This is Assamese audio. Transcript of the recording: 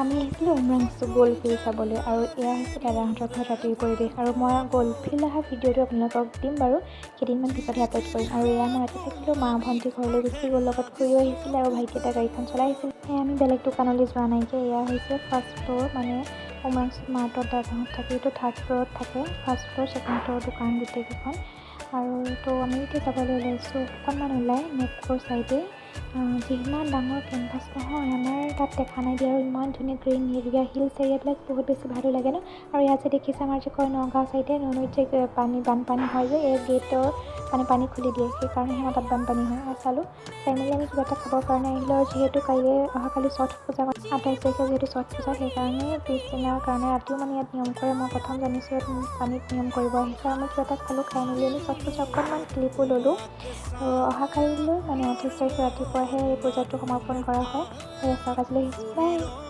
আমি আহিছিলোঁ উমৰাংচু গ'ল্ড ফিল্ড চাবলৈ আৰু এয়া হৈছে দাদাহঁতৰ ঘৰত ৰাতিৰ পৰিৱেশ আৰু মই গ'ল্ড ফিল্ড অহা ভিডিঅ'টো আপোনালোকক দিম বাৰু কেইদিনমান পিছতহে আপলোড কৰিম আৰু এয়া মই ৰাতি থাকিলোঁ মা ভণ্টি ঘৰলৈ গুচি গ'ল লগত খুৰীও আহিছিলে আৰু ভাইটি এটা গাড়ীখন চলাই আহিছিল সেয়া আমি বেলেগ দোকানলৈ যোৱা নাইকিয়া এয়া হৈছে ফাৰ্ষ্ট ফ্ল'ৰ মানে উমৰাংচু মাৰ্টত দাদাহঁত থাকে এইটো থাৰ্ড ফ্ল'ৰত থাকে ফাৰ্ষ্ট ফ্ল'ৰ ছেকেণ্ড ফ্ল'ৰ দোকান গোটেইকেইখন আৰু তো আমি এতিয়া যাবলৈ ওলাইছোঁ অকণমান ওলাই নেপকোৰ ছাইডে যিমান ডাঙৰ কেম্পাছ নহয় আমাৰ তাত দেখা নাই দিয়া আৰু ইমান ধুনীয়া গ্ৰীণ এৰিয়া হিলছ এৰিয়াবিলাক বহুত বেছি ভালো লাগে ন আৰু ইয়াত যে দেখিছে আমাৰ যে কয় নগাঁও ছাইডে নৈত যে বানপানী হয় যে এই গেটৰ পানী খুলি দিয়ে সেইকাৰণে আমাৰ তাত বানপানী হয় আৰু চালোঁ চাই মেলি আমি কিবা এটা খাবৰ কাৰণে আহিলোঁ আৰু যিহেতু অহাকালি ছট পূজা 28 তাৰিখে যিহেতু ছট পূজা সেইকাৰণে পিছদিনাৰ কাৰণে ৰাতিও মানে ইয়াত নিয়ম কৰে মই প্ৰথম জানিছোঁ ইয়াত পানীত নিয়ম কৰিব আহিছে আৰু আমি কিবা এটা খালোঁ খাই মেলি আমি ছট পূজা অকণমান ক্লিপো ল'লোঁ আৰু অহাকালিলৈ মানে 28 তাৰিখে ৰাতিপুৱাহে এই পূজাটো সমাপন কৰা হয়। আজিলৈ আহিছোঁ বাই।